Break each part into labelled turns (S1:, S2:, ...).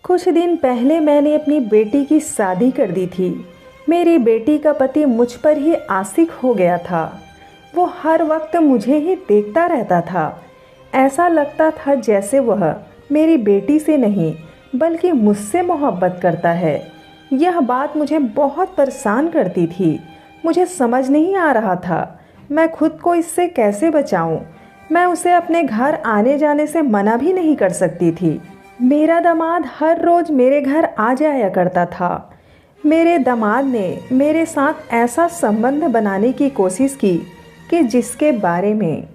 S1: कुछ दिन पहले मैंने अपनी बेटी की शादी कर दी थी। मेरी बेटी का पति मुझ पर ही आशिक हो गया था। वो हर वक्त मुझे ही देखता रहता था। ऐसा लगता था जैसे वह मेरी बेटी से नहीं बल्कि मुझसे मोहब्बत करता है। यह बात मुझे बहुत परेशान करती थी। मुझे समझ नहीं आ रहा था मैं खुद को इससे कैसे बचाऊं। मैं उसे अपने घर आने जाने से मना भी नहीं कर सकती थी। मेरा दामाद हर रोज़ मेरे घर आ जाया करता था। मेरे दामाद ने मेरे साथ ऐसा संबंध बनाने की कोशिश की कि जिसके बारे में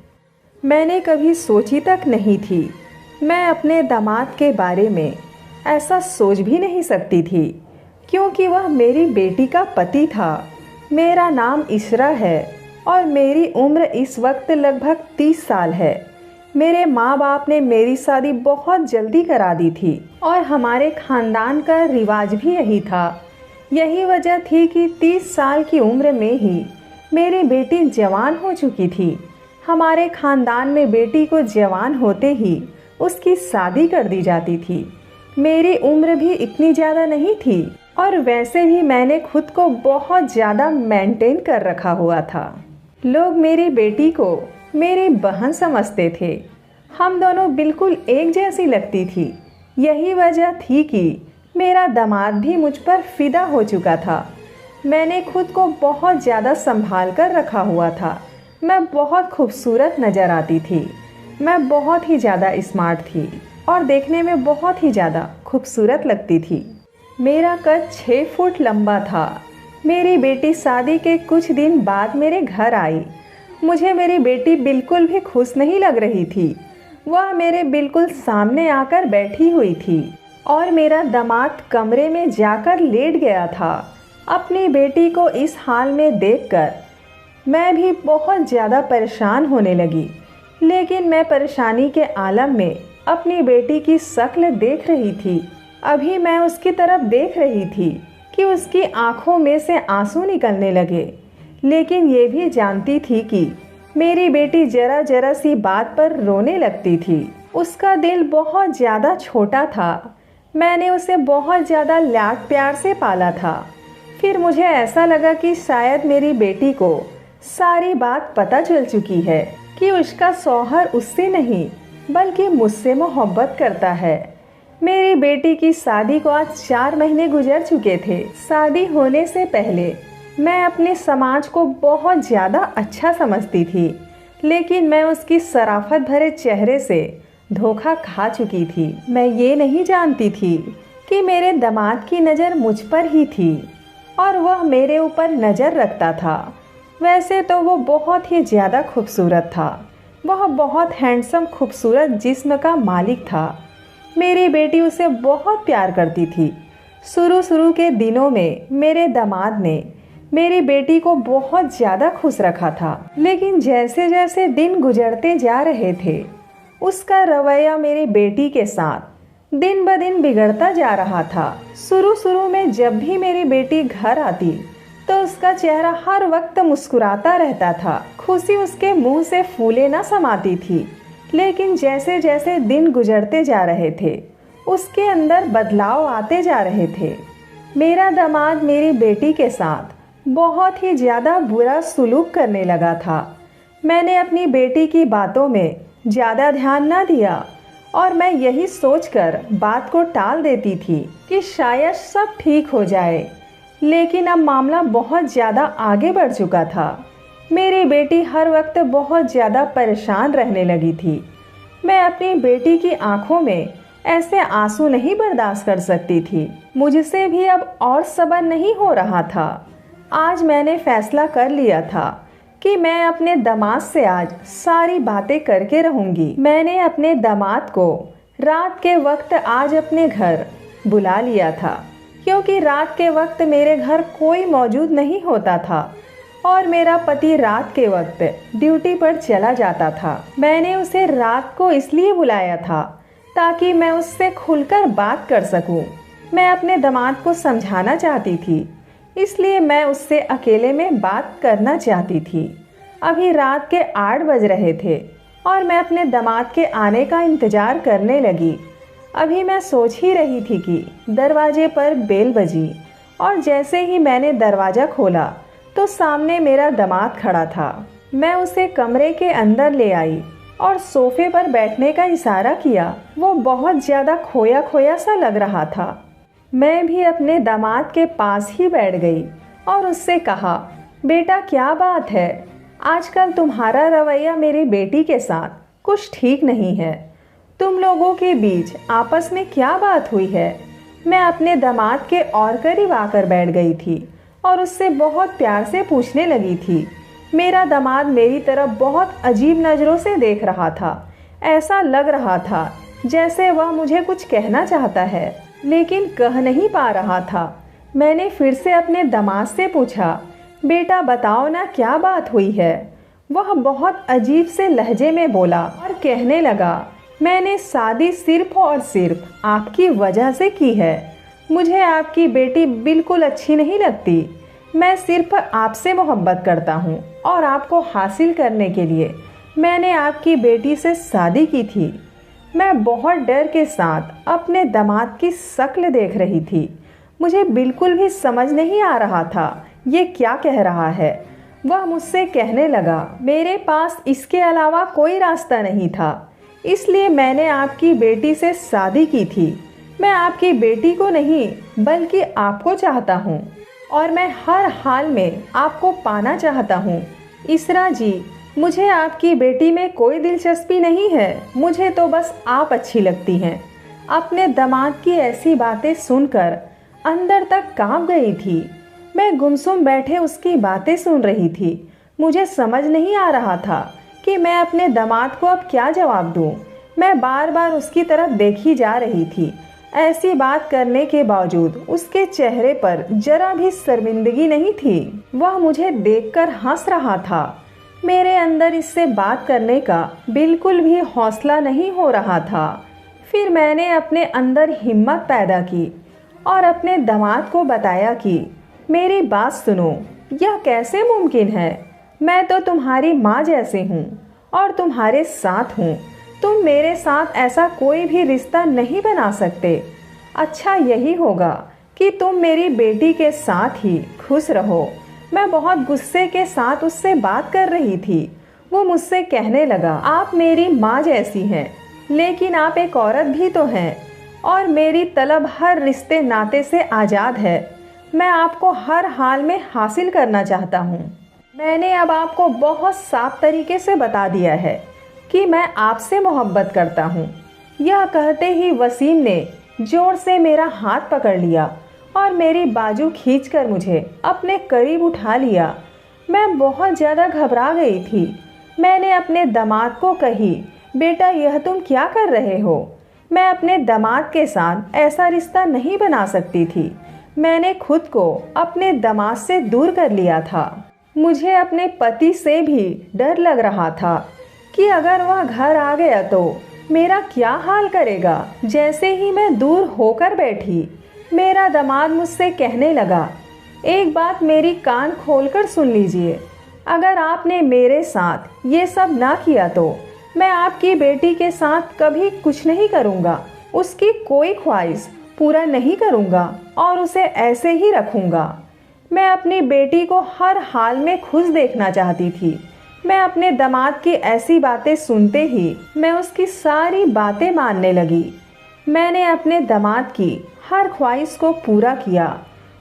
S1: मैंने कभी सोची तक नहीं थी। मैं अपने दामाद के बारे में ऐसा सोच भी नहीं सकती थी क्योंकि वह मेरी बेटी का पति था। मेरा नाम इशरा है और मेरी उम्र इस वक्त लगभग 30 साल है। मेरे माँ बाप ने मेरी शादी बहुत जल्दी करा दी थी और हमारे ख़ानदान का रिवाज भी यही था। यही वजह थी कि 30 साल की उम्र में ही मेरी बेटी जवान हो चुकी थी। हमारे ख़ानदान में बेटी को जवान होते ही उसकी शादी कर दी जाती थी। मेरी उम्र भी इतनी ज़्यादा नहीं थी और वैसे भी मैंने खुद को बहुत ज़्यादा मेंटेन कर रखा हुआ था। लोग मेरी बेटी को मेरी बहन समझते थे। हम दोनों बिल्कुल एक जैसी लगती थी। यही वजह थी कि मेरा दामाद भी मुझ पर फिदा हो चुका था। मैंने खुद को बहुत ज़्यादा संभाल कर रखा हुआ था। मैं बहुत खूबसूरत नज़र आती थी। मैं बहुत ही ज़्यादा स्मार्ट थी और देखने में बहुत ही ज़्यादा खूबसूरत लगती थी। मेरा कद 6 फुट लंबा था। मेरी बेटी शादी के कुछ दिन बाद मेरे घर आई। मुझे मेरी बेटी बिल्कुल भी खुश नहीं लग रही थी। वह मेरे बिल्कुल सामने आकर बैठी हुई थी और मेरा दामाद कमरे में जाकर लेट गया था। अपनी बेटी को इस हाल में देखकर मैं भी बहुत ज़्यादा परेशान होने लगी। लेकिन मैं परेशानी के आलम में अपनी बेटी की शक्ल देख रही थी। अभी मैं उसकी तरफ देख रही थी कि उसकी आंखों में से आंसू निकलने लगे। लेकिन ये भी जानती थी कि मेरी बेटी जरा जरा सी बात पर रोने लगती थी। उसका दिल बहुत ज़्यादा छोटा था। मैंने उसे बहुत ज़्यादा लाड प्यार से पाला था। फिर मुझे ऐसा लगा कि शायद मेरी बेटी को सारी बात पता चल चुकी है कि उसका शौहर उससे नहीं बल्कि मुझसे मोहब्बत करता है। मेरी बेटी की शादी को आज 4 महीने गुजर चुके थे। शादी होने से पहले मैं अपने समाज को बहुत ज़्यादा अच्छा समझती थी, लेकिन मैं उसकी शराफत भरे चेहरे से धोखा खा चुकी थी। मैं ये नहीं जानती थी कि मेरे दामाद की नज़र मुझ पर ही थी और वह मेरे ऊपर नज़र रखता था। वैसे तो वो बहुत ही ज़्यादा खूबसूरत था। वह बहुत हैंडसम खूबसूरत जिस्म का मालिक था। मेरी बेटी उसे बहुत प्यार करती थी। शुरू के दिनों में मेरे दामाद ने मेरी बेटी को बहुत ज़्यादा खुश रखा था, लेकिन जैसे जैसे दिन गुजरते जा रहे थे उसका रवैया मेरी बेटी के साथ दिन ब दिन बिगड़ता जा रहा था। शुरू में जब भी मेरी बेटी घर आती तो उसका चेहरा हर वक्त मुस्कुराता रहता था। खुशी उसके मुंह से फूले न समाती थी। लेकिन जैसे जैसे दिन गुजरते जा रहे थे उसके अंदर बदलाव आते जा रहे थे। मेरा दामाद मेरी बेटी के साथ बहुत ही ज़्यादा बुरा सुलूक करने लगा था। मैंने अपनी बेटी की बातों में ज़्यादा ध्यान ना दिया और मैं यही सोचकर बात को टाल देती थी कि शायद सब ठीक हो जाए। लेकिन अब मामला बहुत ज़्यादा आगे बढ़ चुका था। मेरी बेटी हर वक्त बहुत ज़्यादा परेशान रहने लगी थी। मैं अपनी बेटी की आंखों में ऐसे आंसू नहीं बर्दाश्त कर सकती थी। मुझसे भी अब और सब्र नहीं हो रहा था। आज मैंने फैसला कर लिया था कि मैं अपने दामाद से आज सारी बातें करके रहूंगी। मैंने अपने दामाद को रात के वक्त आज अपने घर बुला लिया था क्योंकि रात के वक्त मेरे घर कोई मौजूद नहीं होता था और मेरा पति रात के वक्त ड्यूटी पर चला जाता था। मैंने उसे रात को इसलिए बुलाया था ताकि मैं उससे खुलकर बात कर सकूं। मैं अपने दामाद को समझाना चाहती थी, इसलिए मैं उससे अकेले में बात करना चाहती थी। अभी रात के 8 बज रहे थे और मैं अपने दामाद के आने का इंतज़ार करने लगी। अभी मैं सोच ही रही थी कि दरवाजे पर बेल बजी और जैसे ही मैंने दरवाज़ा खोला तो सामने मेरा दामाद खड़ा था। मैं उसे कमरे के अंदर ले आई और सोफे पर बैठने का इशारा किया। वो बहुत ज़्यादा खोया खोया सा लग रहा था। मैं भी अपने दामाद के पास ही बैठ गई और उससे कहा, बेटा क्या बात है, आजकल तुम्हारा रवैया मेरी बेटी के साथ कुछ ठीक नहीं है। तुम लोगों के बीच आपस में क्या बात हुई है? मैं अपने दामाद के और करीब आकर बैठ गई थी और उससे बहुत प्यार से पूछने लगी थी। मेरा दामाद मेरी तरफ बहुत अजीब नज़रों से देख रहा था। ऐसा लग रहा था जैसे वह मुझे कुछ कहना चाहता है लेकिन कह नहीं पा रहा था। मैंने फिर से अपने दामाद से पूछा, बेटा बताओ ना क्या बात हुई है? वह बहुत अजीब से लहजे में बोला और कहने लगा, मैंने शादी सिर्फ और सिर्फ आपकी वजह से की है। मुझे आपकी बेटी बिल्कुल अच्छी नहीं लगती। मैं सिर्फ आपसे मोहब्बत करता हूँ और आपको हासिल करने के लिए मैंने आपकी बेटी से शादी की थी। मैं बहुत डर के साथ अपने दामाद की शक्ल देख रही थी। मुझे बिल्कुल भी समझ नहीं आ रहा था ये क्या कह रहा है। वह मुझसे कहने लगा, मेरे पास इसके अलावा कोई रास्ता नहीं था, इसलिए मैंने आपकी बेटी से शादी की थी। मैं आपकी बेटी को नहीं बल्कि आपको चाहता हूँ और मैं हर हाल में आपको पाना चाहता हूँ। इसरा जी, मुझे आपकी बेटी में कोई दिलचस्पी नहीं है, मुझे तो बस आप अच्छी लगती हैं। अपने दामाद की ऐसी बातें सुनकर अंदर तक कांप गई थी। मैं गुमसुम बैठे उसकी बातें सुन रही थी। मुझे समझ नहीं आ रहा था कि मैं अपने दामाद को अब क्या जवाब दूं। मैं बार बार उसकी तरफ देखी जा रही थी। ऐसी बात करने के बावजूद उसके चेहरे पर जरा भी शर्मिंदगी नहीं थी। वह मुझे देखकर हंस रहा था। मेरे अंदर इससे बात करने का बिल्कुल भी हौसला नहीं हो रहा था। फिर मैंने अपने अंदर हिम्मत पैदा की और अपने दामाद को बताया कि मेरी बात सुनो, यह कैसे मुमकिन है? मैं तो तुम्हारी माँ जैसी हूँ और तुम्हारे साथ हूँ। तुम मेरे साथ ऐसा कोई भी रिश्ता नहीं बना सकते। अच्छा यही होगा कि तुम मेरी बेटी के साथ ही खुश रहो। मैं बहुत गुस्से के साथ उससे बात कर रही थी। वो मुझसे कहने लगा, आप मेरी माँ जैसी हैं, लेकिन आप एक औरत भी तो हैं और मेरी तलब हर रिश्ते नाते से आज़ाद है। मैं आपको हर हाल में हासिल करना चाहता हूँ। मैंने अब आपको बहुत साफ तरीके से बता दिया है कि मैं आपसे मोहब्बत करता हूँ। यह कहते ही वसीम ने जोर से मेरा हाथ पकड़ लिया और मेरी बाजू खींचकर मुझे अपने करीब उठा लिया। मैं बहुत ज़्यादा घबरा गई थी। मैंने अपने दामाद को कही, बेटा यह तुम क्या कर रहे हो? मैं अपने दामाद के साथ ऐसा रिश्ता नहीं बना सकती थी। मैंने खुद को अपने दामाद से दूर कर लिया था। मुझे अपने पति से भी डर लग रहा था कि अगर वह घर आ गया तो मेरा क्या हाल करेगा। जैसे ही मैं दूर होकर बैठी, मेरा दामाद मुझसे कहने लगा, एक बात मेरी कान खोलकर सुन लीजिए। अगर आपने मेरे साथ ये सब ना किया तो मैं आपकी बेटी के साथ कभी कुछ नहीं करूँगा। उसकी कोई ख्वाहिश पूरा नहीं करूँगा और उसे ऐसे ही रखूँगा। मैं अपनी बेटी को हर हाल में खुश देखना चाहती थी। मैं अपने दामाद की ऐसी बातें सुनते ही मैं उसकी सारी बातें मानने लगी। मैंने अपने दामाद की हर ख्वाहिश को पूरा किया।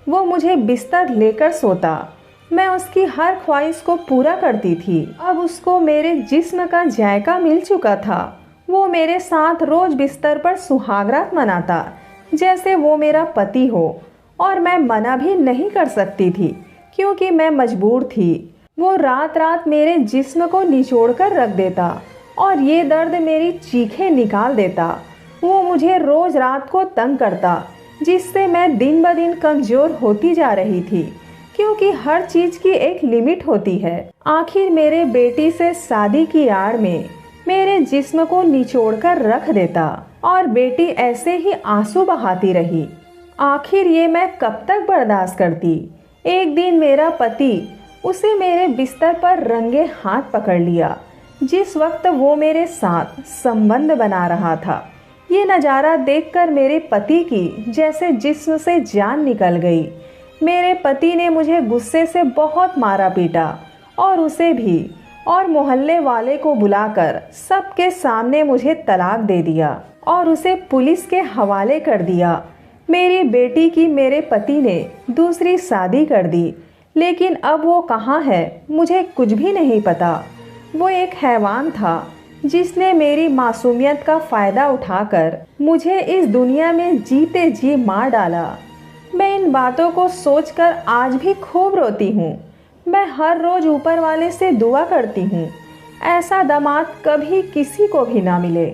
S1: वो मुझे बिस्तर लेकर सोता, मैं उसकी हर ख्वाहिश को पूरा करती थी। अब उसको मेरे जिस्म का जायका मिल चुका था। वो मेरे साथ रोज बिस्तर पर सुहागरात मनाता जैसे वो मेरा पति हो और मैं मना भी नहीं कर सकती थी क्योंकि मैं मजबूर थी। वो रात रात मेरे जिस्म को निचोड़कर रख देता और ये दर्द मेरी चीखें निकाल देता। वो मुझे रोज रात को तंग करता जिससे मैं दिन ब दिन कमज़ोर होती जा रही थी क्योंकि हर चीज़ की एक लिमिट होती है। आखिर मेरे बेटी से शादी की आड़ में मेरे जिस्म को निचोड़कर रख देता और बेटी ऐसे ही आंसू बहाती रही। आखिर ये मैं कब तक बर्दाश्त करती। एक दिन मेरा पति उसे मेरे बिस्तर पर रंगे हाथ पकड़ लिया जिस वक्त वो मेरे साथ संबंध बना रहा था। ये नज़ारा देखकर मेरे पति की जैसे जिस्म से जान निकल गई। मेरे पति ने मुझे गुस्से से बहुत मारा पीटा और उसे भी, और मोहल्ले वाले को बुलाकर सबके सामने मुझे तलाक दे दिया और उसे पुलिस के हवाले कर दिया। मेरी बेटी की मेरे पति ने दूसरी शादी कर दी, लेकिन अब वो कहाँ है मुझे कुछ भी नहीं पता। वो एक हैवान था जिसने मेरी मासूमियत का फ़ायदा उठाकर मुझे इस दुनिया में जीते जी मार डाला। मैं इन बातों को सोचकर आज भी खूब रोती हूँ। मैं हर रोज़ ऊपर वाले से दुआ करती हूँ ऐसा दामाद कभी किसी को भी ना मिले।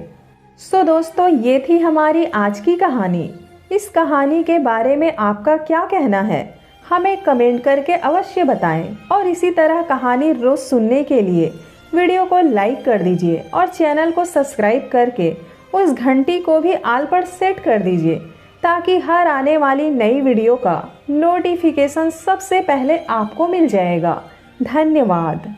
S1: सो दोस्तों, ये थी हमारी आज की कहानी। इस कहानी के बारे में आपका क्या कहना है हमें कमेंट करके अवश्य बताएं। और इसी तरह कहानी रोज़ सुनने के लिए वीडियो को लाइक कर दीजिए और चैनल को सब्सक्राइब करके उस घंटी को भी आल पर सेट कर दीजिए, ताकि हर आने वाली नई वीडियो का नोटिफिकेशन सबसे पहले आपको मिल जाएगा। धन्यवाद।